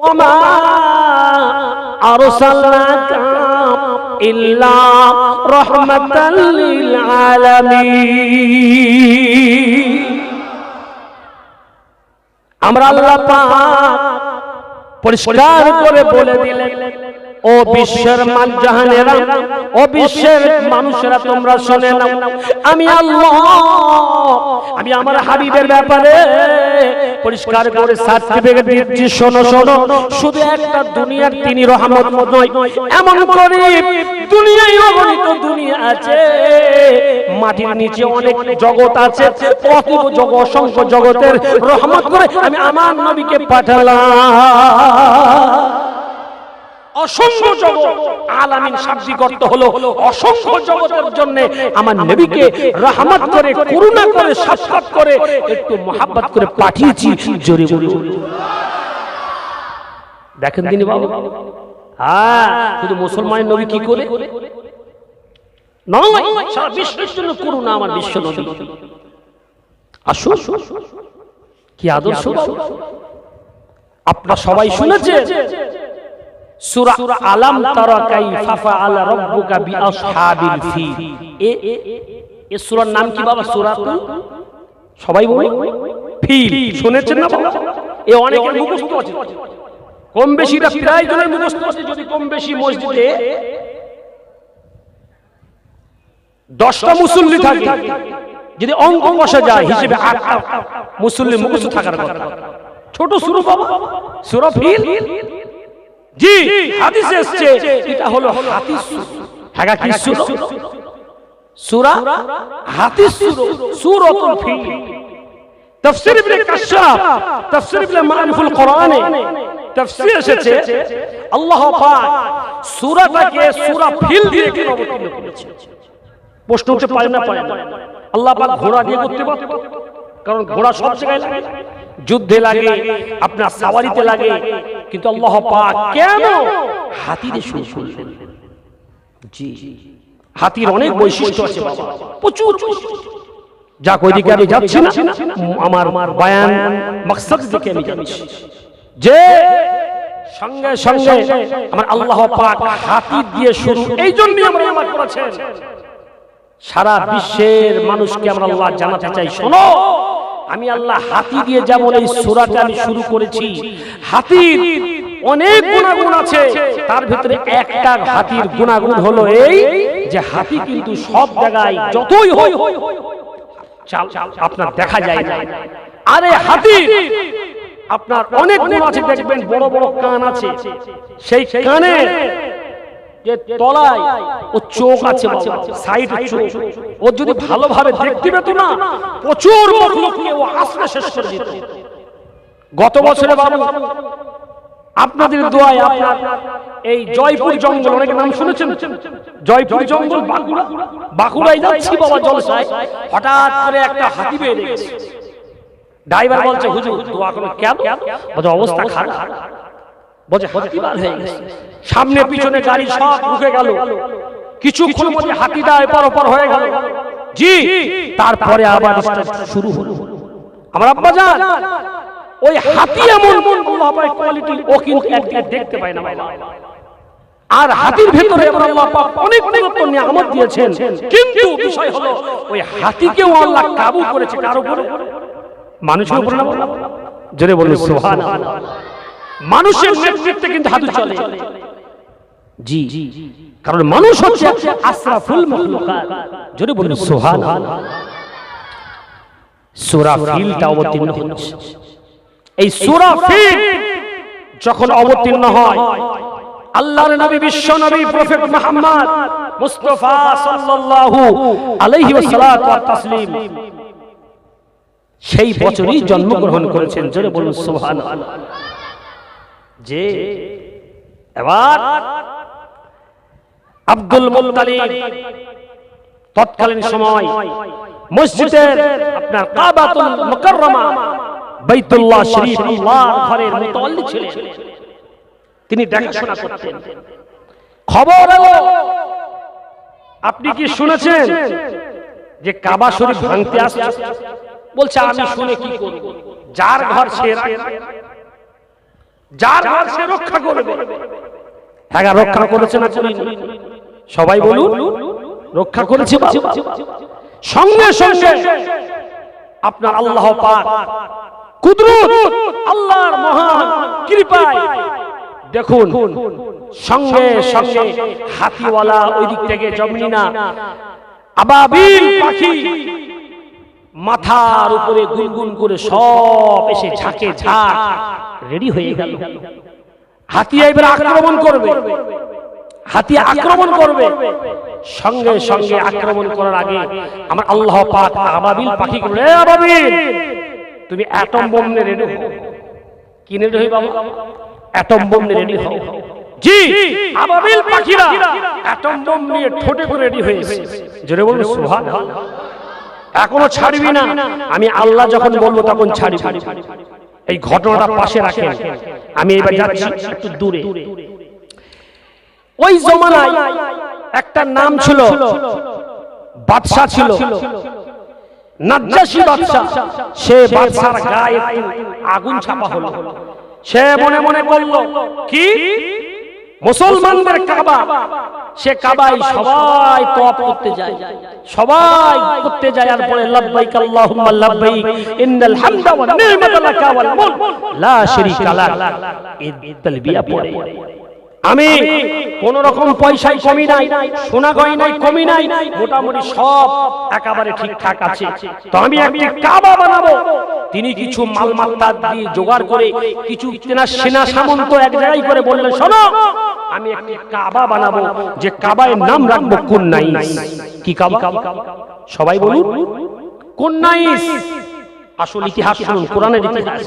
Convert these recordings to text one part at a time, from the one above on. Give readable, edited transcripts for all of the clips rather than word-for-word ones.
ওমা আরসালনাকা ইল্লা রাহমাতাল লিল আলামিন। আমরা আল্লাহ পাক পরিষ্কার করে বলে দিলেন, ও বিশ্বের জাহানেরা, ও বিশ্বের মানুষেরা, তোমরা শুনে নাও, আমি আল্লাহ, আমি আমার হাবিবের ব্যাপারে পরিষ্কার করে সার্টিফিকেট দিচ্ছি। শোনো শোনো, শুধু একটা দুনিয়ার তিনি রহমত নয়, এমন করে দুনিয়ায় অগণিত দুনিয়া আছে, মাটির নিচে অনেক জগৎ আছে, অতীব জগৎ, অসংখ্য জগতের রহমত করে আমি আমার নবীকে পাঠালাম। অসংখ্য জগৎ, আলামিন শাব্দিক অর্থ হলো অসংখ্য জগতের জন্য আমার নবীকে রহমত করে, করুণা করে, শাফকাত করে, একটু মহব্বত করে পাঠিয়েছি। জোরে বলুন দেখেন তিনি বাবা, হ্যাঁ, শুধু মুসলমানের নবী কি করে নয়, সারা বিশ্বের জন্য করুণা আমার বিশ্ব নবী। আসুন, কি আদর্শ আপনারা সবাই শুনেছেন। সূরা আলাম তারা কাইফা ফাআলা রাব্বুকা বিআসহাবিল ফিল। এই সূরার নাম কি বাবা? সূরাতুল, সবাই বলে ফিল। শুনেছেন না বাবা? এ অনেকের মুখস্থ আছে, কম বেশিটা প্রায় জনের মুখস্থ আছে। যদি কম বেশি মসজিদে 10টা মুসল্লি থাকে, যদি অঙ্ক কষা যায় হিসেবে 8টা মুসল্লি মুখস্থ থাকার কথা। ছোট সূরা বাবা, সূরা ফিল। জি, হাদিসে এসেছে এটা হলো হাতিস সূরা। কি সূরা? সূরা হাতিস সূরা, সূরাতুল ফিল। তাফসীর ইবনে কাশশাফ, তাফসীর ইবনে মারিফুল কোরআনে তাফসীর এসেছে আল্লাহ পাক সূরাটাকে সূরা ফিল দিয়ে কেন অবতীর্ণ করেছেন। প্রশ্ন উঠতে পারে না, পারে না। আল্লাহ পাক ঘোড়া দিয়ে করতে পারত, কারণ ঘোড়া সব জায়গায় লাগে, যুদ্ধে লাগে, আপনার সাওয়ারিতে লাগে, কিন্তু আল্লাহ পাক কেন হাতি দিয়ে শুরু করলেন? জি, হাতির অনেক বৈশিষ্ট্য আছে বাবা, প্রচুর। যা ওইদিকে আমি যাচ্ছি না, আমার বয়ান মাকসাদ দিকে আমি যাচ্ছি, যে সঙ্গে সঙ্গে আমার আল্লাহ পাক হাতি দিয়ে শুরু। এই জন্যই আমরা নামাজ পড়েছেন। সারা বিশ্বের মানুষকে আমরা আল্লাহ জানাতে চাই, শোনো, আমি আল্লাহ হাতি দিয়ে যেমন এই সূরাটা আমি শুরু করেছি, হাতির অনেক গুণাগুণ আছে, তার ভিতরে একটা হাতির গুণাগুণ হলো এই যে হাতি কিন্তু সব জায়গায় যতই হয় আপনার দেখা যায় না। আরে হাতি আপনার অনেক গুণ আছে, দেখবেন বড় বড় কান আছে, সেই কানে যে তলায় ও চোখ আছে, সাইড চোখ, ও যদি ভালোভাবে দেখতে পেত না, প্রচুর লোককে ও আশ্রে শেষ করে দিত। গত বছরে বাবু আপনাদের দোয়ায় আপনার এই জয়পুর জঙ্গল, অনেক নাম শুনেছেন, জয়পুর জঙ্গল বাঁকুড়ায় যাচ্ছি বাবা জলসায়, হঠাৎ করে একটা হাতি বেরিয়ে গেছে। ড্রাইভার বলছে, হুজুর দোয়া করুন। কেন? বলছে অবস্থা খারাপ। বলছে হাতি বার হয়ে গেছে, সামনে পিছনে গাড়ি সব রুখে গেল, কিছুক্ষণ মধ্যে হাতিটা এপার ওপার হয়ে গেল। জি, তারপরে আবার শুরু হলো। আমার আব্বা জান, ওই হাতি এমন আল্লাহ পাক কোয়ালিটি, ও কিন্তু একদিন দেখতে পায় না বাবা। আর হাতির ভিতরে আল্লাহ পাক অনেক রত্ন নিয়ামত দিয়েছেন, কিন্তু বিষয় হলো ওই হাতিকেও আল্লাহ কাবু করেছে কার উপরে? মানুষের উপরে না। জোরে বলুন সুবহানাল্লাহ। মানুষের নেতৃত্বে কিন্তু হাতি চলে। জি, কারণ মানুষ হচ্ছে আশরাফুল মাখলুকাত। জোরে বলুন সুবহানাল্লাহ। সূরা ফিলটা অবতীর্ণ হচ্ছে। এই সূরা ফিল যখন অবতীর্ণ হয়, আল্লাহর নবী, বিশ্ব নবী, প্রফেট মুহাম্মদ মুস্তাফা সাল্লাল্লাহু আলাইহি ওয়াসাল্লাম ওয়া তাসলিম সেই বছরই জন্মগ্রহণ করেছেন। জোরে বলুন সুবহানাল্লাহ। যে এবার আব্দুল মুত্তালিব তৎকালীন সময় মসজিদের আপনার কাবাতুল মুকাররমা, বাইতুল্লাহ শরীফ, আল্লাহর ঘরের মুতাওয়াল্লি ছিলেন। তিনি দেখাশোনা করতেন। খবর এলো, আপনি কি শুনেছেন যে কাবা শরীফ ভাঙতে আসছে? বলছে আমি শুনে কি করব, যার ঘর সে রাখে। যার মাল সে রক্ষা করবে। হ্যাঁ, রক্ষা করেছে না করিনি? সবাই বলুন, রক্ষা করেছে বাবা। সঙ্গে সঙ্গে আপনার আল্লাহ পাক কুদরত, আল্লাহর মহান কৃপায় দেখুন সঙ্গে সঙ্গে হাতিওয়ালা ওই দিক থেকে জমিনা আবাবিল পাখি মাথার উপরে গুনগুন করে সব এসে ঝাঁকে ঝাঁক রেডি হয়ে গেল। হাতি এবার আক্রমণ করবে, হাতি আক্রমণ করবে। সঙ্গে সঙ্গে আক্রমণ করার আগে আমার আল্লাহ পাক আবাবিল পাখি বলে, আবাবিল তুমি অ্যাটম বোম নিয়ে রেডি হও। কি রেডি হই বাবা? অ্যাটম বোম নিয়ে রেডি হও। জি, আবাবিল পাখিরা অ্যাটম বোম নিয়ে ঠোঁটে করে রেডি হয়েছে। জোরে বলুন সুবহানাল্লাহ। এখনো ছাড়বি না, আমি আল্লাহ যখন বলবো তখন ছাড়বি। এই ঘটনাটা পাশে রাখেন। আমি এবার যাচ্ছি একটু দূরে। ওই জমানায় একটা নাম ছিল, বাদশা ছিল, নাজ্জাশী বাদশা। সে বাদশার গায়ে আগুন ছাপা হলো। সে মনে মনে বলল, কি মুসলমানদের কাবা, সে কাবায় সবাই তওয়াফ করতে যায়, সবাই করতে যায়। আর পরে লাব্বাইক আল্লাহুম্মা লাব্বাইক ইন্নাল হামদা ওয়ান নি'মাতা লাকা ওয়াল মুলক লা শারীকা লাক, এই তালবিয়া পড়ে। আমি কোন রকম পয়সায় কমি নাই, সোনা গয়নায় কমি নাই, মোটামুটি সব একেবারে ঠিকঠাক আছে। তো আমি একটি কাবা বানাবো। তিনি কিছু মালমাত্তা দিয়ে জোগাড় করে কিছু সেনা সামন্ত এক জায়গায় করে বললেন, শোনো আমি একটি কাবা বানাবো, যে কাবায় নাম রাখবো কুন্নাইস। কি কাবা? সবাই বলুন কুন্নাইস। আসল ইতিহাস শুনুন, কোরআনের ইতিহাস।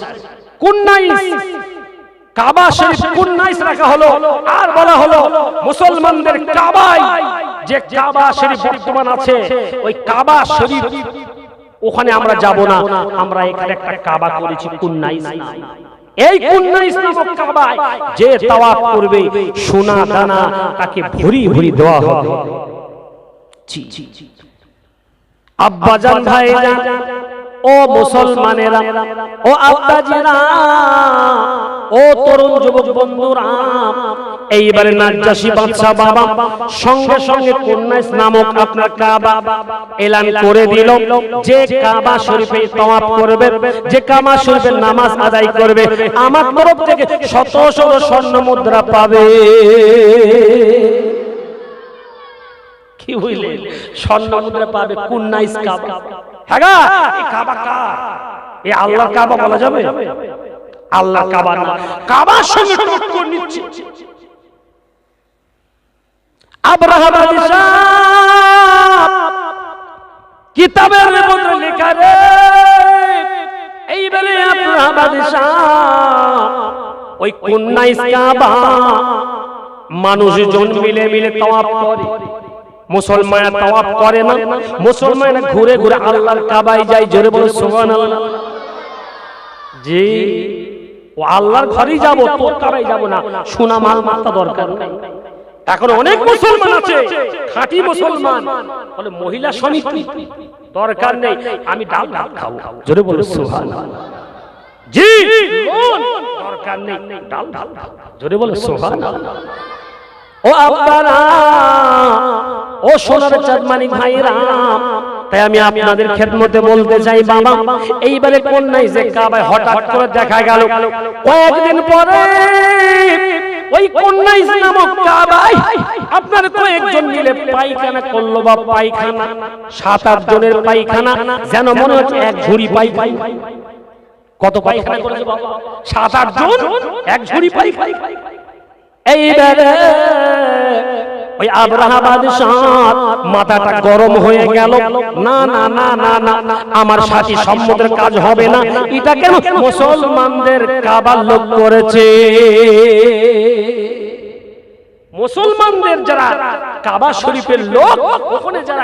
কুন্নাইস, কাবা শরীফ কুন্নাইস রাখা হলো। আর বলা হলো মুসলমানদের কাবায় যে কাবা শরীফ বর্তমান আছে, ওই কাবা শরীফ ওখানে আমরা যাব না, আমরা এখানে একটা কাবা করেছি কুন্নাইস। এই কুন্নাইস নামক কাবায় যে তাওয়াফ করবে সোনা দানা তাকে ভরি ভরি দেওয়া হবে। আব্বাজান ভাইরা, ও মুসলমানেরা, ও আব্বাজিরা, ও তরুণ যুবক বন্ধুরা, এইবারে নাজ্জাশী বাদশা বাবা সঙ্গে সঙ্গে কুন্নাইস নামক আপনার কাবা এলান করে দিল, যে কাবা শরীফে তাওয়াফ করবে, যে কাবা শরীফে নামাজ আদায় করবে, আমার তরফ থেকে শত শত স্বর্ণ মুদ্রা পাবে। কি বুঝলেন? স্বর্ণ মুদ্রা পাবে কুন্নাইস কাবা। হ্যাঁ, এই কাবা কার? এই আল্লাহর কাবা বলা যাবে? আল্লাহর কাবা না, কাবার সঙ্গে টক্কর নিচ্ছে। আব্রাহা বাদশা কিতাবের মধ্যে লেখা রে, এইবারে আব্রাহা বাদশা ওই কুন্নাইস কাবা মানুষজন মিলে মিলে তাওয়াফ করে। মুসলমান তাওয়াফ করে না, মুসলমান ঘুরে ঘুরে আল্লাহর কাবায় যায়। জোরে বলে সুবহানাল্লাহ। জি, ও আল্লাহর ঘরেই যাব, তোর কাবায় যাব না। সোনা মাল মাথা দরকার নাই। এখন অনেক মুসলমান আছে খাঁটি মুসলমান, বলে মহিলা সমিতি দরকার নেই, আমি ডাল ডাল খাবো। জোরে বলে সুবহানাল্লাহ। জি, দরকার নেই, ডাল ডাল খাবো। জোরে বলে সুবহানাল্লাহ। ও আব্বারা, ও সোনার চাঁদমানি ভাইরা, তাই আমি আপনাদের খেদমতে বলতে চাই বাবা, এইবারে কুন্নাইসে কাবায় হঠাৎ করে দেখা গেল কয়েকদিন পরে ওই কুন্নাইস নামক কাবায় আপনার কয়েকজন মিলে পায়খানা করলো। বা পায়খানা 7-8 জনের পায়খানা, যেন মনে হচ্ছে এক ঝুড়ি পায়খানা। কত পায়খানা করেছে বাবা? 7-8 জন, এক ঝুড়ি পায়খানা। এইবারে ওই আব্রাহা বাদশাহ মাথাটা গরম হয়ে গেল। না না না না না, আমার সাথী সম্মতের কাজ হবে না। এটা কেন? মুসলমানদের কাবা লোক করেছে। মুসলমানদের যারা কাবা শরীফের লোক, ওখানে যারা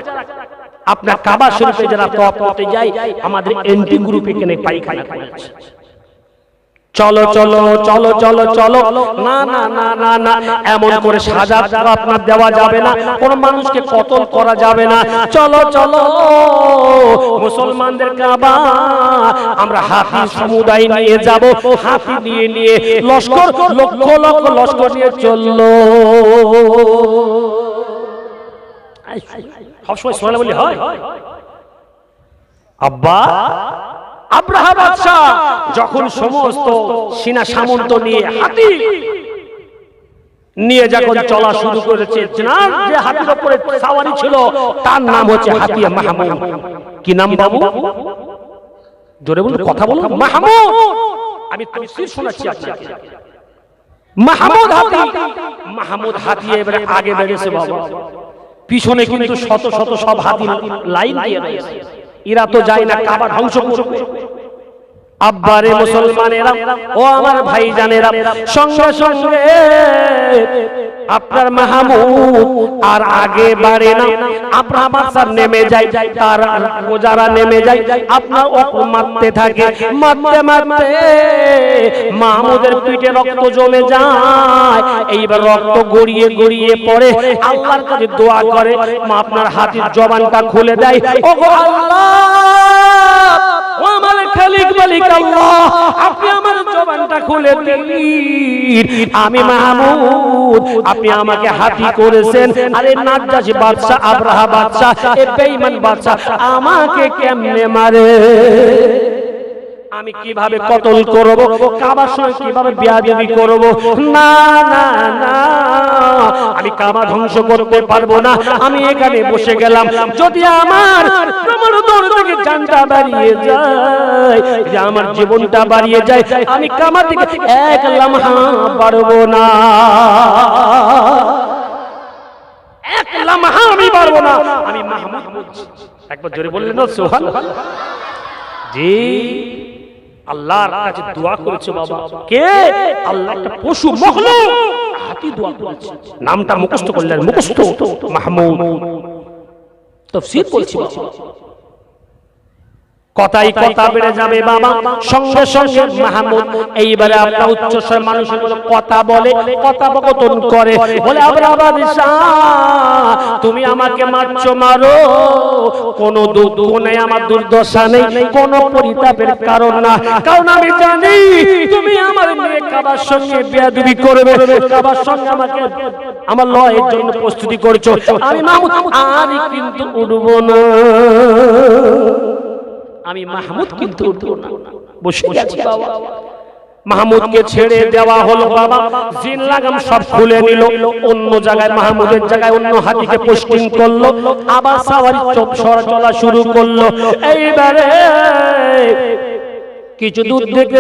আপনার কাবা শরীফে যারা তওয়াফ করতে যায়, আমাদের এন্টি গ্রুপে কেন পায়খানা করেছে। চলো চলো চলো চলো চলো, না না না না না, এমন করে সাজা আপনার দেওয়া যাবে না, কোন মানুষকে কতল করা যাবে না। চলো চলো মুসলমানদের কাবা আমরা হাতি সমুদায় নিয়ে যাব, হাতি নিয়ে নিয়ে লস্কর লক্ষ লক্ষ লস্কর নিয়ে চললো। সবসময় সোনা বলি হয় আব্বা। আব্রাহা বাদশা যখন সমস্ত সেনা সামন্ত নিয়ে হাতি নিয়ে যখন চলা শুরু করেছে, যে হাতির উপরে সাওয়ারি ছিল তার নাম হচ্ছে হাতিয়া মাহমুদ। কি নাম বাবু? জোরে বলুন, কথা বলুন। মাহমুদ। আমি তাফসীর শোনাচ্ছি আপনাকে। মাহমুদ হাতি, মাহমুদ হাতি এবারে আগে বেড়েছে বাবা, পিছনে কিন্তু শত শত সব হাতি লাইন দিয়ে রয়েছে। এরা তো যায় না কাবা ধ্বংস করবে। আব্বারে মুসলমানেরা, ও আমার ভাইজানেরা, সঙ্গে সঙ্গে আপনার মাহমুদ আর আগে বাড়ে না, আপনার বাদশা নেমে যায়, তার প্রজারা নেমে যায়, আপনার ওকে মারতে থাকে। মারতে মারতে মাহমুদের পিঠে রক্ত জমে যায়। এইবার রক্ত গড়িয়ে গড়িয়ে পড়ে, আল্লাহর কাছে দোয়া করে, আপনার হাতির জবানটা খুলে দেয়। ওগো আল্লাহ, ও আমার খালিক মালিক আল্লাহ, আপনি আমার জবানটা খুলে দিন। আমি মাহমুদ, আপনি আমাকে হাতি করেছেন। আরে নাজ্জাশী বাদশা, আব্রাহা বাদশা, এ বেঈমান বাদশা আমাকে কেমনে মারে, আমি কিভাবে কতল করব, কাবার সঙ্গে কিভাবে বিয়াদবি করব? না না না, আমি কাবা ধ্বংস করতে পারবো না। আমি এখানে বসে গেলাম, যদি আমার দৌড় থেকে জানটা বাড়িয়ে যায়, যে আমার জীবনটা বাড়িয়ে যায়, আমি কাবা থেকে এক লামহা পারবো না, এক লামহা আমি পারবো না। আমি মাহমুদ। একবার জোরে বললেন না সুবহানাল্লাহ? জি, আল্লাহর কাছে দোয়া করেছে বাবা। কে? আল্লাহ একটা পশু মখলুক হাতি দোয়া করেছে, নামটা মুখস্থ করলেন, মুখস্থ মাহমুদ। তাফসীর বলছি বাবা, কথাই কথা বেড়ে যাবে বাবা। সঙ্গে সঙ্গে মাহমুদ এইবারে আপনার উচ্চস্বর মানুষের মতো কথা বলে, কথোপকথন করে, বলে আব্রাহা বাদশা, তুমি আমাকে মারছো মারো, কোনো দুঃখ নেই, আমার দুর্দশা নেই, কোনো পরিতাপের কারণ না, কারণ আমি জানি তুমি আমার মেয়ে কাবার সঙ্গে বেয়াদবি করবে, কাবার সঙ্গে আমাকে আমার লড়াইয়ের জন্য প্রস্তুতি করছো। আমি মাহমুদ আর কিন্তু উঠবো না, আমি মাহমুদ কিন্তু উঠবো না, বসে গেছি বাবা। মাহমুদকে ছেড়ে দেওয়া হলো বাবা, জিন লাগাম সব খুলে নিল, অন্য জায়গায় মাহমুদের জায়গায় অন্য হাতিকে পোস্টিং করলো, আবার সাওয়ারি চলা শুরু করলো। এইবারে কিছু দূর থেকে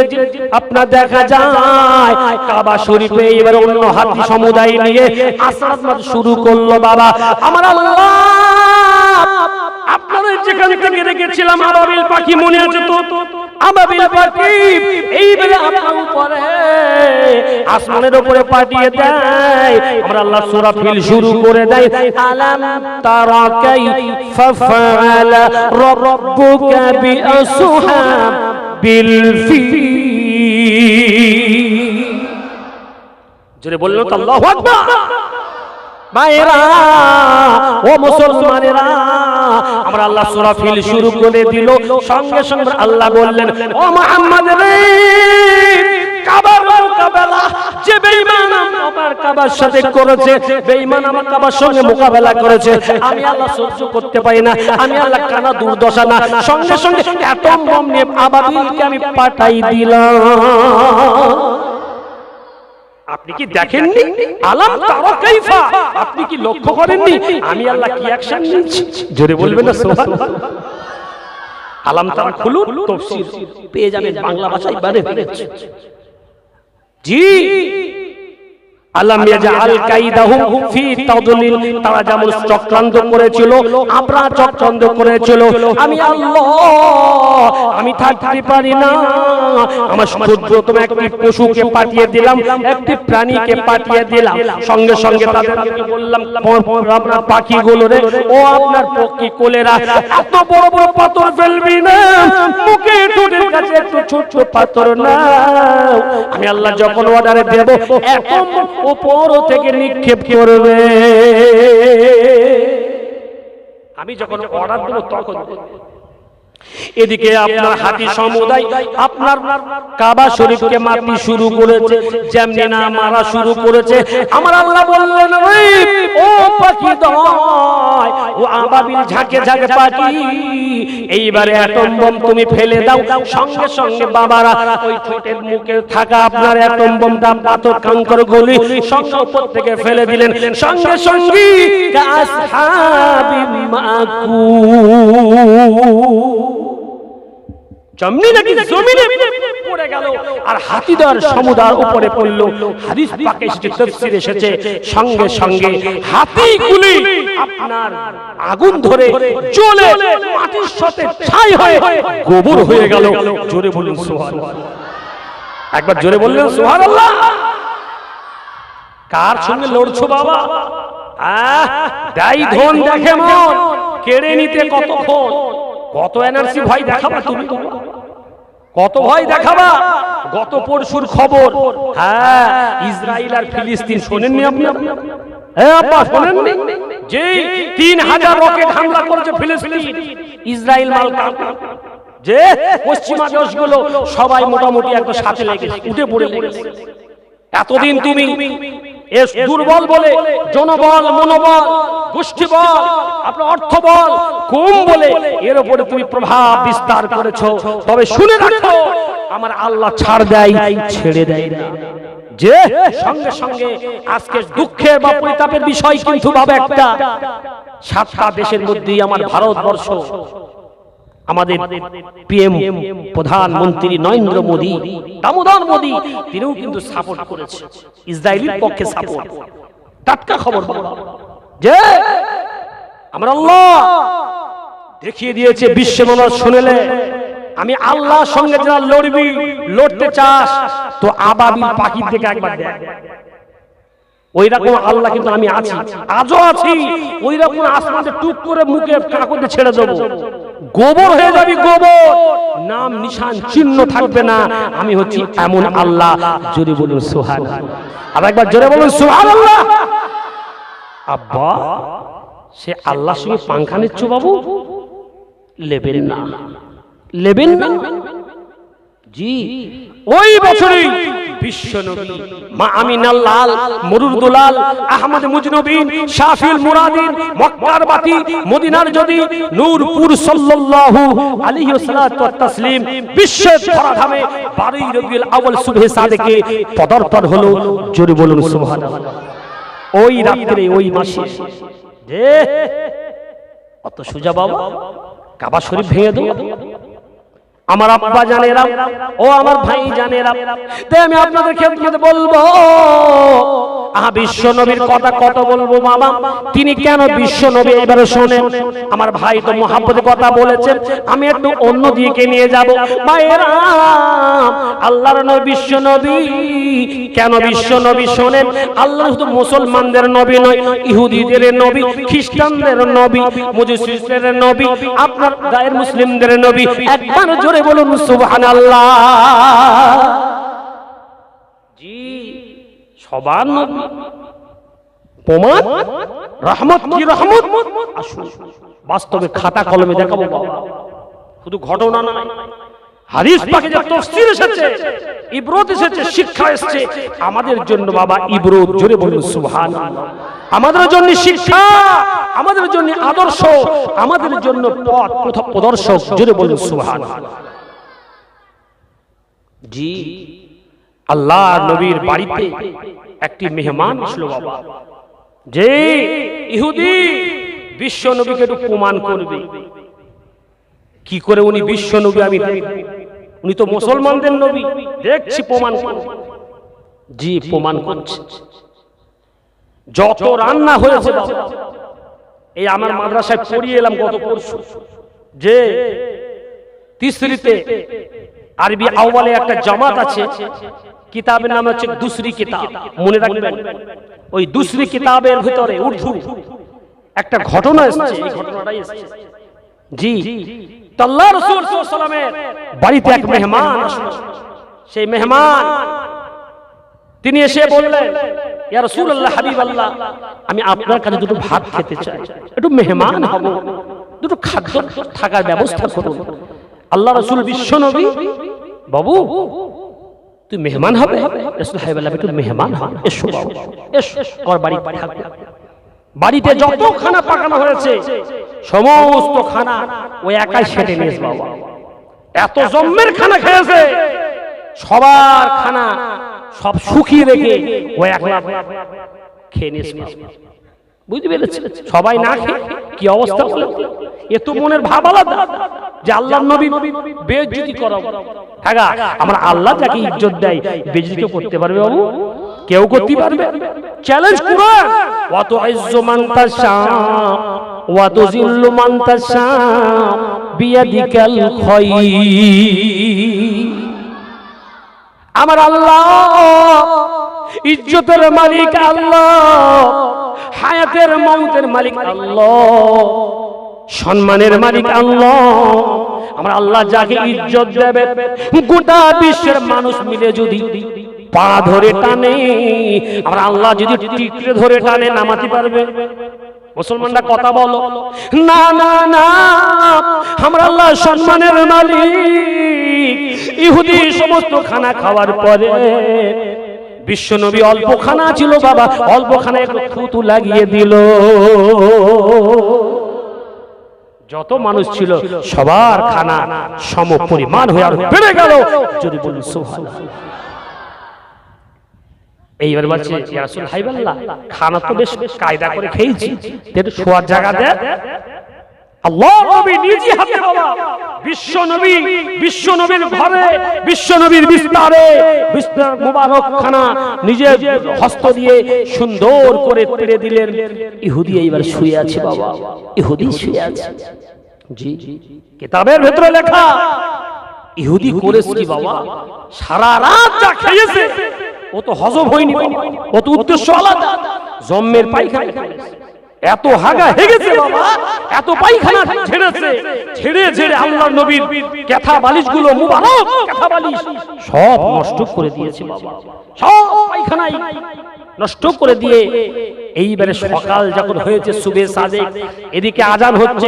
আপনার দেখা যায় কাবা শরীফে এবার অন্য হাতি সমুদায় নিয়ে আসা শুরু করলো বাবা। আমার আল্লাহ, আপনারা যেখানে থেকে রেখেছিলাম আবাবিল পাখি, মনে আছে তো? আবাবিল পাখি এইবারে আপনার উপরে আসমানের উপরে পাঠিয়ে দেয়। আমরা আল্লাহ সূরা ফিল শুরু করে দেয়, আলাম তারা কাইফা ফাআলা রাব্বুকা বিআসহাবিল ফিল। জোরে বললো তো আল্লাহু আকবার। ভাইরা, ও মুসলমানেরা, আমরা আল্লাহ সূরা ফিল শুরু করে দিল। সঙ্গে সঙ্গে আল্লাহ বললেন, ও মুহাম্মদ রে, কাবার মোকাবেলা যে বেঈমান আমার কাবার সাথে করেছে, বেঈমান আমার কাবার সঙ্গে মোকাবেলা করেছে, আমি আল্লাহ সহ্য করতে পারি না, আমি আল্লাহ কানা দুর্দশা না। সঙ্গে সঙ্গে অ্যাটম বম নিয়ে আবাবিলকে আমি পাঠাই দিলাম। আপনি কি দেখেননি? আলাম তারা কাইফা, আপনি কি লক্ষ্য করেননি আমি আল্লাহ কি অ্যাকশন নিচ্ছি? জোরে বলবেন না সুবহানাল্লাহ। আলাম তারা খুলুন, তাফসীর পেয়ে যাবেন বাংলা ভাষায়। জি, আলাম ইয়াজআল কাইদাহুম ফি তাদলিল, তারা যেমন চক্রান্ত করেছিল, আমরা চক্রান্ত করেছিল, আমি আল্লাহ আমি থাকতে পারি না, আমার ক্ষুদ্রতম একটি পশুকে পাঠিয়ে দিলাম, একটি প্রাণীকে পাঠিয়ে দিলাম, সঙ্গে সঙ্গে তাদেরকে বললাম আপনার পাখিগুলো রে, ও আপনার পক্ষী কোলেরা, এত বড় বড় পাথর ফেলবি না, মুখে ঠোঁটের কাছে একটু ছোট পাথর না, আমি আল্লাহ যখন অর্ডারে দেব একদম উপর থেকে নিক্ষেপ করবে, আমি যখন অর্ডার দেব তখন। এদিকে আপনার হাতি সমুদায় আপনার কাবা শরীফকে মারতে শুরু করেছে, যেমনি না মারা শুরু করেছে, আমার আল্লাহ বললেন ও পাখি দয়, ও আবাবিল ঝাঁকে ঝাঁকে পাখি, এইবারে অ্যাটম বম তুমি ফেলে দাও, সঙ্গে সঙ্গে বাবারা ওই ঠোঁটের মুখে থাকা আপনার অ্যাটম বমটা পাথর কাঙ্কর গলি সঙ্গে উপর থেকে ফেলে দিলেন, সঙ্গে সঙ্গে আসহাবিল মাকুল জমনি নাকি জমিনে পড়ে গেল, আর হাতিদার সমুদ্রের উপরে পড়ল। হাদিস পাকে এসেছে, তাফসীরে এসেছে, সঙ্গে সঙ্গে হাতিগুলি আপনার আগুন ধরে জ্বলে মাটির সাথে ছাই হয়ে গোবর হয়ে গেল। জোরে বলুন সুবহানাল্লাহ, একবার জোরে বললেন সুবহানাল্লাহ। কার সঙ্গে লড়ছো বাবা? দাই ধন দেখে মন কেড়ে নিতে কতক্ষণ, কত এনার্জি ভয় দেখাবা তুমি, কত ভয় দেখাবা। গত পরশুর খবর, হ্যাঁ, ইসরায়েল আর ফিলিস্তিন শোনেননি আপনারা? হ্যাঁ আব্বা শোনেননি? যে 3000 রকেট হামলা করেছে ফিলিস্তিন, ইসরায়েল মালকা, যে পশ্চিমা দেশগুলো সবাই মোটামুটি একটু সাথে লেগেছে, উঠে পড়ে লেগেছে। এতদিন তুমি এস দুর্বল বলে জনবল, মনোবল, গোষ্ঠীবল, আপনার অর্থবল কম বলে এর উপরে তুমি প্রভাব বিস্তার করেছো, তবে শুনে রাখো আমার আল্লাহ ছাড় দেয়, ছেড়ে দেয় না। যে সঙ্গে সঙ্গে আজকে দুঃখের বা পরিতাপের বিষয় কিন্তু ভাবে একটা, 7টা দেশের মধ্যেই আমার ভারতবর্ষ, আমাদের পিএম প্রধানমন্ত্রী নরেন্দ্র মোদী, দামোদর মোদী, তিনিও কিন্তু সাপোর্ট করেছে ইসরায়েলের পক্ষে, সাপোর্ট। টাটকা খবর যে আমার আল্লাহ দেখিয়ে দিয়েছে, বিশ্ব মানব শুনেলে আমি আল্লাহর সঙ্গে যারা লড়বি, লড়তে চাস তো আবাবিল পাখির দিকে একবার দেখ, ওই রকম আল্লাহ কিন্তু আমি আছি, আজও আছি। ওই রকম আসমানে টুক করে মুখে কাগজে ছেড়ে দেবো, গোবর হয়ে যাবি, গোবর, নাম নিশান চিহ্ন থাকবে না। আমি হচ্ছি এমন আল্লাহ। জোরে বলুন সুবহানাল্লাহ, আর একবার জোরে বলুন সুবহানাল্লাহ। আব্বা সে আল্লাহর সঙ্গে পাংখা নিচ্ছ বাবু, লেবেন না, লেবেন না। জি ওই বছরই বিশ্ব নবী মা আমিনাল লাল, মুরুদুলাল, আহমদ মুজনবিন, শাফিউল মুরাদিন, মক্কার বাতি, মদিনার যদি নূরপুর সাল্লাল্লাহু আলাইহি ওয়াসাল্লাতু তাসলিম বিশ্বের ধরাধামে 12 রবিউল আউয়াল সুবহে সাদেকে পদার্পণ হলো। জোরে বলুন সুবহানাল্লাহ। ওই রাত্রে ওই মাসে যে অত সুজা বাবা কাবা শরীফ ভেঙে দাও। আমার আব্বা জানেরা, ও আমার ভাই জানেরা, তাই আমি আপনাদের খেদমতে বলবো, বিশ্ব নবীর কথা কত বলবো বাবা, তিনি কেন বিশ্ব নবী এবারে শোনেন। আমার ভাই তো মুহাব্বতের কথা বলেছেন, আমি একটু অন্য দিকে নিয়ে যাব। ভাইরা, আল্লাহর নবী বিশ্ব নবী কেন বিশ্ব নবী শোনেন। আল্লাহ শুধু মুসলমানদের নবী নয়, ইহুদিদের নবী, খ্রিস্টানদের নবী, মুজুসিদের নবী, আপনার গায়ের মুসলিমদের নবী। একবার জোরে বলুন সুবহানাল্লাহ। জি সবার নবী, প্রমাণ রহমত কি রহমত, আসুন বাস্তবে খাতা কলমে দেখাবো বাবা, শুধু ঘটনা না। হাদিস পাকে যে তাফসীর এসেছে, ইবরত এসেছে, শিক্ষা এসেছে আমাদের জন্য বাবা, ইবরত। জোরে বলুন সুবহানাল্লাহ। আমাদের জন্য শিক্ষা, আমাদের জন্য আদর্শ, আমাদের জন্য পথ প্রদর্শক। জোরে বলুন সুবহানাল্লাহ। জি আল্লাহ নবীর বাড়িতে একটি মেহমান ছিল বাবা, যে ইহুদি বিশ্ব নবীকে একটু প্রমাণ করবে। কি করে উনি বিশ্ব নবী আমি দেখব, উনি তো মুসলমানদের নবী, দেখছি প্রমাণ করবে। জি প্রমাণ করছে। যত রান্না হয়েছে বাবা, এই আমার মাদ্রাসায় পড়িয়ে এলাম গত পরশু, যে তিসরিতে আরবি আউয়ালে একটা জামাত আছে, কিতাবের নাম হচ্ছে দুসরি কিতাব, মনে রাখবেন। ওই দুসরি কিতাবের ভিতরে উর্দু একটা ঘটনা এসেছে, এই ঘটনাটাই এসেছে। জি, তো আল্লাহ রাসূল সাল্লাল্লাহু আলাইহি ওয়াসাল্লামের বাড়িতে এক মেহমান আসলো। সেই মেহমান তিনি এসে বললেন, ইয়া রাসূলুল্লাহ, হাবিবাল্লাহ, আমি আপনার কাছে দুটো ভাত খেতে চাই, একটু মেহমান হব, দুটো খাদ্য থাকার ব্যবস্থা করুন। আল্লাহ রাসূল বিশ্ব নবী, বাবু তুই মেহমান হবে? রাসূল হাবিবাল্লাহ, একটু মেহমান হবে, এসো বাবু, এসো, আমার বাড়ি থাকবে। বাড়িতে যত খানা পাকানো হয়েছে সমস্ত খানা ওই একাই সেটে নিয়েছে বাবা। এত জম্মের খানা খেয়েছে, সবার খানা সব শুকিয়ে রেখে ওই একলা খেয়ে নিয়েছে। বুঝতে পেরেছে? সবাই না খেয়ে কি অবস্থা হলো? এ তো মনের ভাব আলাদা যে আল্লাহর নবী বেইজ্জতি করাবো। হ্যাঁ, আমরা আল্লাহ যাকে ইজ্জত দেয় বেইজ্জতি করতে পারবে বাবু? কেউ করতে পারবে? চ্যালেঞ্জ কুরআন, ওয়া তুইজ্জু মান তাশা ওয়া তুযিল্লু মান তাশা বিয়াদিকাল খায়র। আমার আল্লাহ ইজ্জতের মালিক আল্লাহ, হায়াতের মউতের মালিক আল্লাহ, সম্মানের মালিক আল্লাহ। আমার আল্লাহ যাকে ইজ্জত দেবে, গোটা বিশ্বের মানুষ মিলে যদি পা ধরে টানে, আমার আল্লাহ যদি টিকরে ধরে টানে, নামাতে পারবে? মুসলমানরা কথা বলো না না না, আমার আল্লাহ সম্মানের মালিক। ইহুদি সমস্ত খানা খাওয়ার পরে বিশ্ব নবী অল্প খানা ছিল বাবা, অল্প খানা একটু থুতু লাগিয়ে দিল। যত মানুষ ছিল সবার খানা সম পরিমাণ হয়ে আরো বেড়ে গেল। যদি বলুন সুবহানাল্লাহ। এইবার বলছে, ইয়া রাসূল হাবিবাল্লাহ, খানা তো বেশ কায়দা করে খেয়েছি, একটু শোয়ার জায়গা দে। আল্লাহ নবী নিজে হাতে বাবা বিশ্ব নবীর ঘরে, বিশ্ব নবীর বিস্তারে, বিস্তার মুবারক খানা নিজে হস্ত দিয়ে সুন্দর করে পেড়ে দিলেন। ইহুদি এইবার শুয়ে আছে বাবা, ইহুদি শুয়ে আছে। জি, কিতাবের ভেতরে লেখা, ইহুদি করেছে কি বাবা, সারা রাত যা খেয়েছে ও তো হজম হয়নি বাবা, ও তো উদ্দেশ্য আলাদা। জম্মের পায়খানা এত হাগা হয়ে গেছে বাবা, এত পায়খানা ছেড়েছে, ছেড়ে ছেড়ে আল্লাহর নবীর কথা বালিশগুলো, মুবারক কথা বালিশ সব নষ্ট করে দিয়েছে বাবা, সব পায়খানাই নষ্ট করে দিয়ে। এইবারে সকাল যখন হয়েছে, সুবে সাদেক, এদিকে আজান হচ্ছে,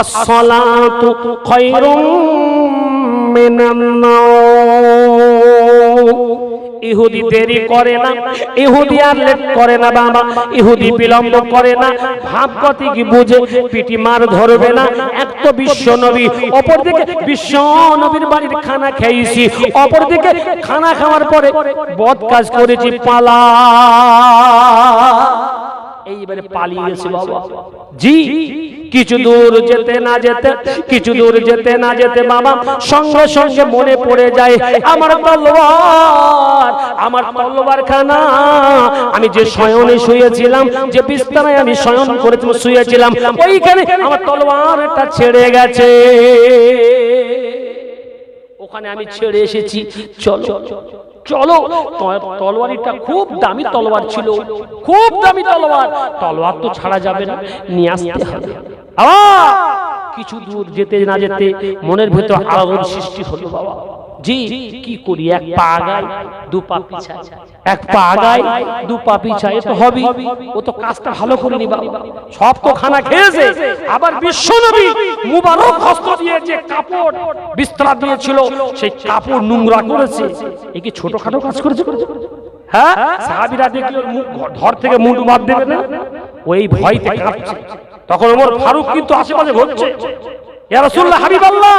আসসালাতু খায়রুম মিনান নাওম। ইহুদি দেরি করে না, ইহুদি আর লেট করে না বাবা, ইহুদি বিলম্ব করে না। ভাবগতি কি বুঝে পিটি মার ধরবে না। এক তো বিশ্ব নবী, অপরদিকে বিশ্ব নবীর বাড়ির খানা খেয়েছি, অপরদিকে খানা খাওয়ার পরে বদ কাজ করেছি, পালা। এইবারে পালিয়েছে বাবা। জি, কিছু দূর যেতে না যেতে, কিছু দূর যেতে না যেতে বাবা, সঙ্গে সঙ্গে মনে পড়ে যায় আমার তলোয়ার, আমার তলোয়ার খানা। আমি যে শয়নে শুয়েছিলাম, যে বিছানায় আমি শয়ন করেছিলাম, শুয়েছিলাম, ওইখানে আমার তলোয়ারটা ছেড়ে গেছে। ওখানে আমি ছেড়ে এসেছি, চলো চলো। তলোয়ারটা খুব দামি তলোয়ার ছিল, খুব দামি তলোয়ার, তলোয়ার তো ছাড়া যাবে না, নিয়ে আসতে হবে। কিছু দূর যেতে না যেতে মনের ভেতর আলোড়ন সৃষ্টি হলো বাবা। জি, কি করি, এক পা আগায় দু পা পিছায়, এক পা আগায় দু পা পিছায়, তো হবে। ও তো কাজটা ভালো করেনি বাবা, সব তো খানা খেয়েছে। আবার বিশ্ব নবী মুবারক হস্ত দিয়ে যে কাপড় বিস্তরা দিয়েছিল, সেই কাপড় নোংরা করেছে। এ কি ছোটখাটো কাজ করেছে? হ্যাঁ, সাহাবীরা দেখলো মুখ ধর থেকে মুন্ডু বাদ দেবে না, ওই ভয়তে কাঁপছে। তখন ওমর ফারুক কিন্তু আশেপাশে ঘুরছে, ইয়া রাসূলুল্লাহ, হাবিবাল্লাহ,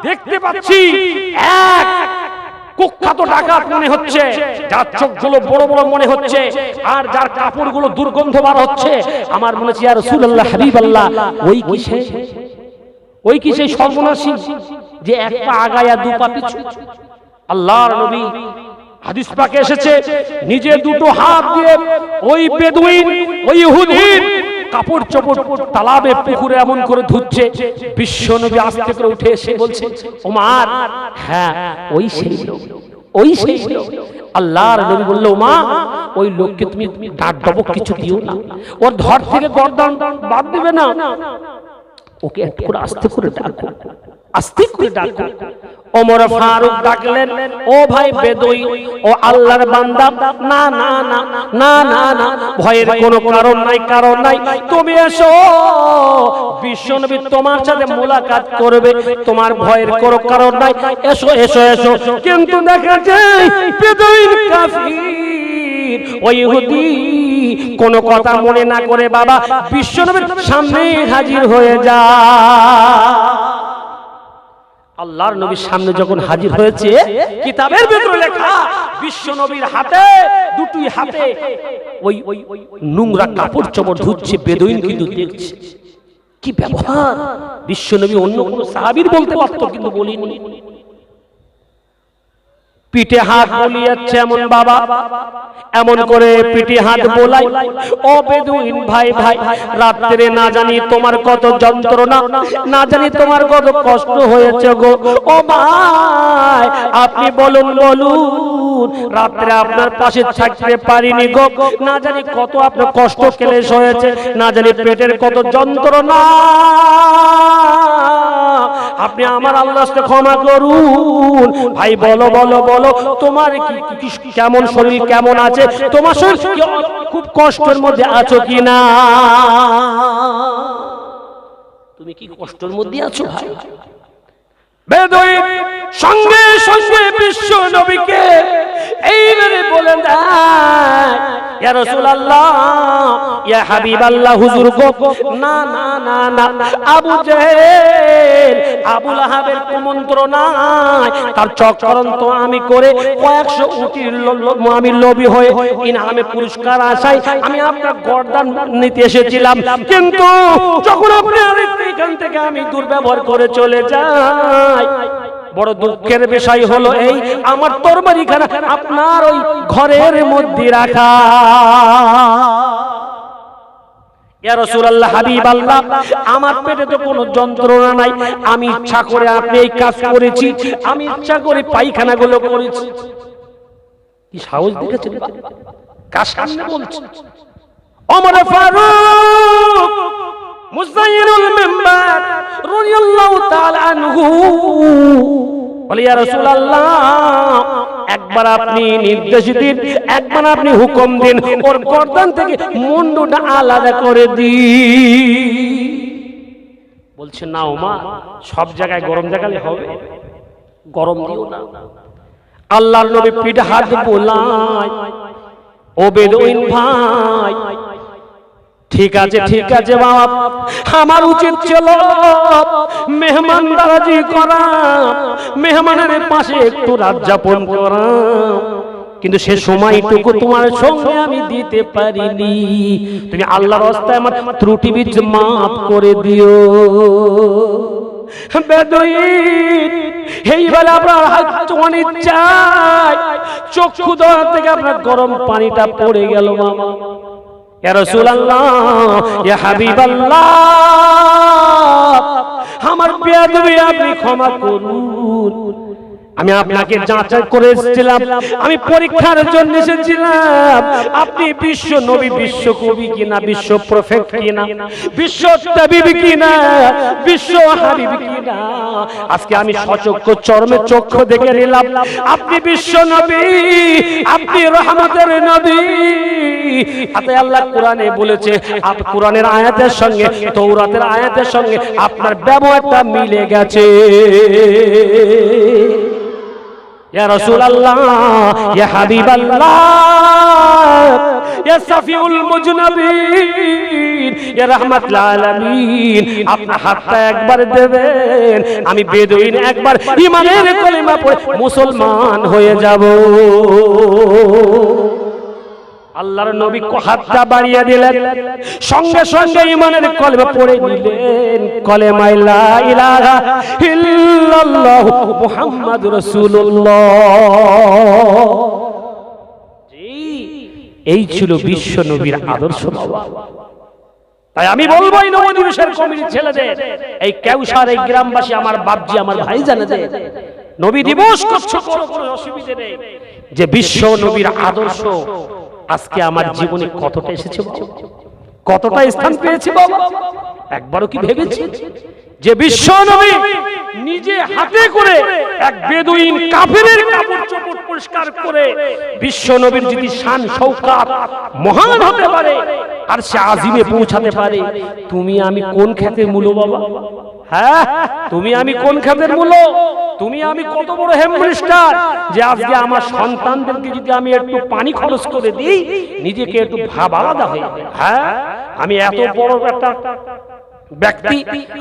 দেখতে পাচ্ছি এক কুখ্যাত ডাকাত মনে হচ্ছে, যার চোখগুলো বড় বড় মনে হচ্ছে, আর যার কাপড়গুলো দুর্গন্ধ বার হচ্ছে। আমার মনে হচ্ছে, ইয়া রাসূলুল্লাহ, হাবিবাল্লাহ, ওই কি সেই সর্বনাশী যে এক পা আগায় আর দু পা পিছু? আল্লাহর নবী হাদিস পাকে এসেছে নিজে দুটো হাত দিয়ে ওই বেদুইন ওই ইহুদির কাপড় চোপড় তালাবে পুকুরে এমন করে ধুচ্ছে, বিশ্বনবী আস্তে করে উঠে এসে বলছে, ওমর, হ্যাঁ ওই সেই লোক, ওই সেই লোক। আল্লাহর নবী বলল, মা ওই লোককে তুমি ডাক ডবক কিছু দিও না, ওর ধর থেকে গর্দান বাদ দেবে না, ওকে একটু করে আস্তে করে ডাকো, আস্তে করে ডাকো। ওমর ফারুক ডাকলেন, ও ভাই বেদুইন, ও আল্লাহর বান্দা, না না না না না না, ভয়ের কোনো কারণ নাই, কারণ নাই, তুমি এসো, বিশ্বনবী তোমার সাথে মোলাকাত করবে, তোমার ভয়ের কোনো কারণ নাই, এসো এসো এসো। কিন্তু দেখা যায় বেদুইন কাফির ওই ইহুদি কোন কথা মনে না করে বাবা বিশ্বনবীর সামনে হাজির হয়ে যায়। আল্লাহর নবীর সামনে যখন হাজির হয়েছে, কিতাবের ভেতরে লেখা বিশ্বনবীর হাতে, দুটি হাতে ওই নোংরা কাপড় চোপড় ধুচ্ছে, বেদুইন কিন্তু দেখছে। কি ব্যবহার! বিশ্বনবী অন্য কোন সাহাবীর বলতে পারতো, কিন্তু বলিনি। পিঠে হাত বলিয়াচ্ছে এমন বাবা, এমন করে পিঠে হাত বোলাই, ও বেদুইন ভাই ভাই, রাত্রে না জানি তোমার কত যন্ত্রণা, না জানি তোমার কত কষ্ট হয়েছে গো, ও ভাই আপনি বলুন বলুন, রাত্রে আপনার পাশে থাকতে পারিনি গো, না জানি কত আপনার কষ্ট ক্লেশ হয়েছে, না জানি পেটের কত যন্ত্রণা, আপনি আমার আল্লাহর কাছে ক্ষমা করুন। ভাই বলো বলো বলো, তোমার কি কেমন শরীর, কেমন আছে তোমার শরীর, খুব কষ্টের মধ্যে আছো কিনা, তুমি কি কষ্টের মধ্যে আছো ভাই? বেদুইন সঙ্গে সঙ্গে বিশ্ব নবীকে এইভাবে বলেন, ইয়া রাসূলুল্লাহ, ইয়া হাবিবাল্লাহ, হুজুর গো, না না না না, আবু জেহেল আবু লাহাবের কুমন্ত্রণায় তার চক্রান্ত আমি করে কয়েকশো উটির আমি লোভী হয়ে ইনামে পুরস্কার আশায় আমি আপনার গর্দান নিতে এসেছিলাম, কিন্তু যখন আপনি এখান থেকে আমি দুর্ব্যবহার করে চলে যাই, বড় দুঃখের বিষয় হলো এই, আমার তরবারিখানা আপনার ওই ঘরের মধ্যে রাখা। ইয়া রাসূলুল্লাহ, হাবিবাল্লাহ, আমার পেটে তো কোনো যন্ত্রণা নাই, আমি ইচ্ছা করে আপনি এই কাজ করেছি, আমি ইচ্ছা করে পায়খানাগুলো করেছি। কি সাহস দেখেছেন? কার সামনে বলছেন? ওমর ফারুক মুজাইনুল মিম্বার রাদিয়াল্লাহু তাআলা আনহু বলে, ইয়া রাসূলুল্লাহ, একবার আপনি নির্দেশ দিন, একবার আপনি হুকুম দিন, ওর গর্দান থেকে মুন্ডুটা আলাদা করে দিন। বলছে, না ওমা, সব জায়গায় গরম দেখালে হবে, গরম দিও না। আল্লাহর নবী পিঠে হাত বোলায়, ও বেদুইন ভাই, ঠিক আছে ঠিক আছে বাবা, আমার উচিত ছিল মেহমানদারি করা, মেহমানের পাশে একটু রাত যাপন করা, কিন্তু সে সময়টুকু তোমার সঙ্গে আমি দিতে পারিনি, তুমি আল্লাহর রাস্তায় আমার ত্রুটি বিচ মাফ করে দিও। বেদুইন এইবার আপনার হাত অনেক চাই, চক্ষু দেওয়া থেকে আপনার গরম পানিটা পড়ে গেল মামা। ইয়া রাসূলুল্লাহ, ইয়া হাবিবাল্লাহ, আমার বেয়াদবি আপনি ক্ষমা করুন, আমি আপনাকে যাচাই করে এসেছিলাম, আমি পরীক্ষার জন্য এসেছিলাম, আপনি বিশ্ব নবী, বিশ্ব কবি কিনা, বিশ্ব প্রফেট কিনা, বিশ্ব তাবিব কিনা, বিশ্ব হাবিব কিনা। আজকে আমি সচক্ষু চরমে চক্ষু দেখে নিলাম, আপনি বিশ্ব নবী, আপনি রহমতের নবী। আতে আল্লাহ কোরআনে বলেছে, কোরআনের আয়াতের সঙ্গে তৌরাতের আয়াতের সঙ্গে আপনার ব্যবহারটা মিলে গেছে। ইয়া রাসূলুল্লাহ, ইয়া হাবিবাল্লাহ, ইয়া সাফিউল মুজনাবিন, ইয়া রাহমাতুল আলামিন, আপনার হাতটা একবার দেবেন, আমি বেদুইন একবার ঈমানের কলিমা পড়ে মুসলমান হয়ে যাব। আল্লাহর নবী হাতটা বাড়িয়ে দিলেন, সঙ্গে সঙ্গে ঈমানের কলেমা পড়ে নিলেন, কলেমা লা ইলাহা ইল্লাল্লাহু মুহাম্মাদুর রাসূলুল্লাহ। এই ছিল বিশ্ব নবীর আদর্শ। বাবা, তাই আমি বলবো এই নবদিবসের কমিটির ছেলেদের, এই কেউসার এই গ্রামবাসী, আমার বাপজি, আমার ভাই জানে যে নবী দিবস করছো, কোনো অসুবিধা নেই, যে বিশ্ব নবীর আদর্শ আজকে আমার জীবনে কতটা এসেছে, কতটা স্থান পেয়েছে বাবা, একবারও কি ভেবেছি যে বিশ্ব নবী নিজে হাতে করে এক বেদুইন কাফেরের কাপড় চোপড় পরিষ্কার করে বিশ্ব নবীর যদি শান শৌকাত মহান হতে পারে আর সে আজিমে পৌঁছাতে পারে, তুমি আমি কোন খ্যাতের মূল বাবা? হ্যাঁ, তুমি আমি কোন খ্যাতের মূল? তুমি আমি কত বড় হেমমিনিস্টার যে আজকে আমার সন্তানদেরকে যদি আমি একটু পানি খরচ করে দিই, নিজেকে একটু ভাব আলাদা হয়ে যাবে। হ্যাঁ, আমি এত বড় একটা ব্যক্তি,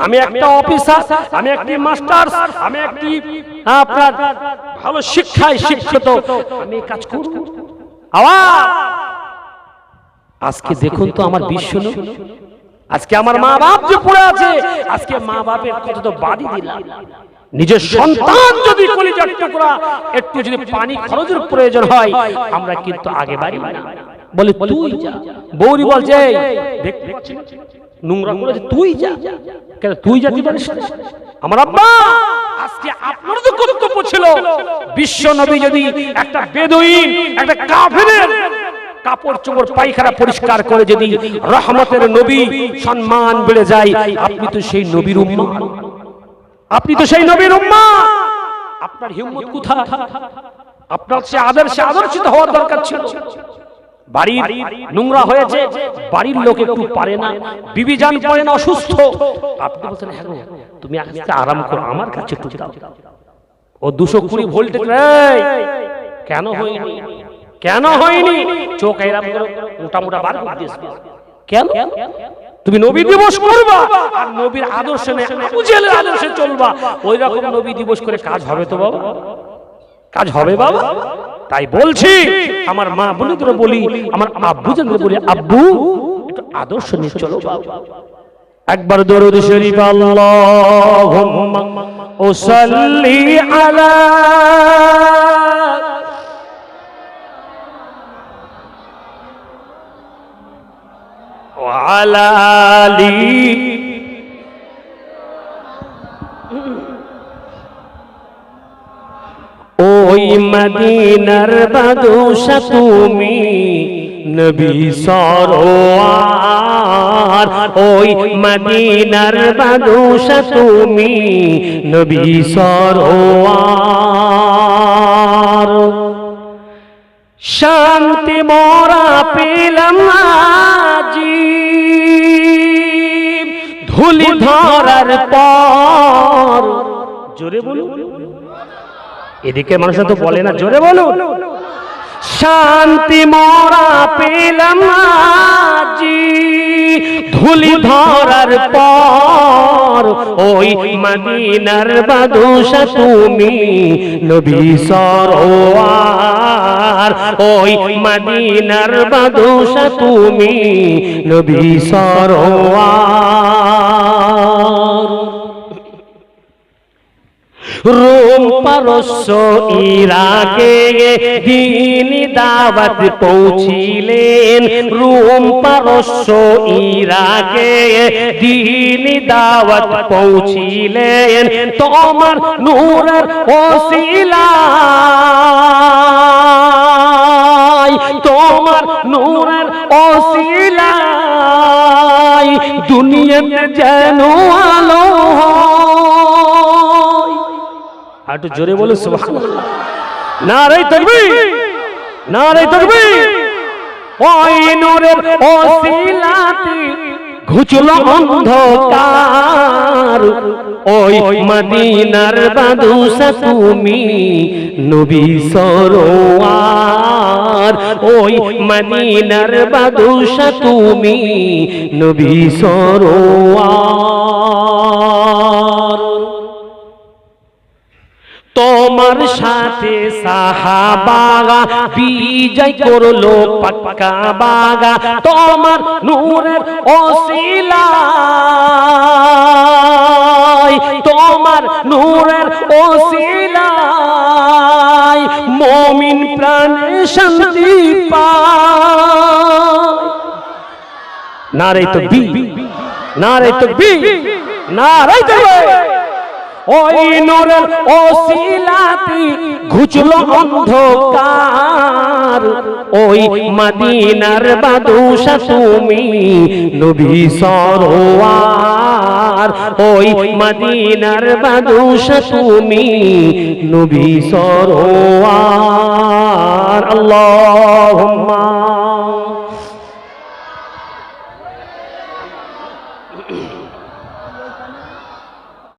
আমি একটা অফিসার, আমি একটি মাস্টার, আমি একটি আপনার ভালো শিক্ষায় শিক্ষিত, আমি কাজ করব। আজকে দেখুন তো আমার বিশ্ব নবী, আজকে আমার মা বাপ যে পড়ে আছে, আজকে মা বাপের কথা তো বাদই দিলাম, নিজের সন্তান যদি কলিজার টুকরা একটু যদি পানি খরচের প্রয়োজন হয়, আমরা কিন্তু আগে বাড়ি না, বলে তুই যা। বৌরি বলছে দেখছি নোংরা করেছে, তুই যা। কেন তুই যেতে পারিস? আমার আব্বা, আজকে আপনার তো কর্তব্য ছিল, বিশ্ব নবী যদি একটা বেদুইন একটা কাফেরের কাপড় চোপড় পায়খানা পরিষ্কার করে যদি রহমতের নবী সম্মান বেড়ে যায়, আপনি তো সেই নবীর উম্মত, আপনি তো সেই নবীর উম্মত, আপনার হিম্মত কোথায়? আপনার সে আদর্শে আদর্শিত হওয়ার দরকার ছিল। বাড়ির নোংরা হয়েছে, বাড়ির লোক একটু পারে না, বিবি জান পারে না, অসুস্থ, আপনি বলছেন হ্যাঁ তুমি আজকে আরাম করো, আমার কাছে একটু দাও। ও 220 ভোল্টেজ কেন হয়নি? কেন হয়নি? চোখ এরকম করে মোটা মোটা বার করে দিয়েছে কেন? তুমি নবী দিবস করবা আর নবীর আদর্শে নেই, আবু জেহেলের আদর্শে চলবা, ওই রকম নবী দিবস করে কাজ হবে তো বাবা? কাজ হবে বাবা? তাই বলছি আমার মা বোনদের বলি, আমার আব্বু জানদের বলি, আব্বু একটু আদর্শ নিয়ে চলো বাবা। একবার দরুদ শরীফ আল্লাহুম্মা সাল্লি আলা ওয়া আলা আলি। ওই মদিনার বাদশা তুমি নবী সরওয়ার, ওই মদিনার বাদশা তুমি নবী সরওয়ার। শান্তি মোরা পেলাম আজি ধুলি ধরার পর। জোরে বলুন, এদিকে মানুষরা তো বলে না, জোরে বলুন। শান্তি মোরা পেলাম আজি ধুলি ধরার পর, ওই মদিনার বাদশা তুমি নবী সরওয়ার, ওই মদিনার বাদশা তুমি নবী সরওয়ার। রোম পারস্য ইরাকে দ্বীনি দাওয়াত পৌঁছিলেন, রোম পারস্য ইরাকে দ্বীনি দাওয়াত পৌঁছিলেন, তোমার নূরের ওসিলায়, তোমার নূরের ওসিলায় দুনিয়াতে যেন আলো। একটু জোরে বলো সুবহানাল্লাহ। নারে তাকবীর, নারে তাকবীর। ওই নূরের ওসিলাতে ঘুচলো অন্ধকার, ওই মদিনার বাদশা তুমি নবী সরওয়ার, ওই মদিনার বাদশা তুমি নবী সরওয়ার। তোমার সাথে সাহাবাগা বিজয় করলো পাক্কা বাগা, তোমার নূরের ওসিলায়, তোমার নূরের ওসিলায় মুমিন প্রাণে শান্তি পায়। নারে তাকবীর, নারে তাকবীর, নারে তাকবীর। ওই নূরের ওসিলাতে ঘুচলো অন্ধকার, ওই মদিনার বাদশা তুমি নবী সরওয়ার, ওই মদিনার বাদশা তুমি নবী সরওয়ার। আল্লাহুম্মা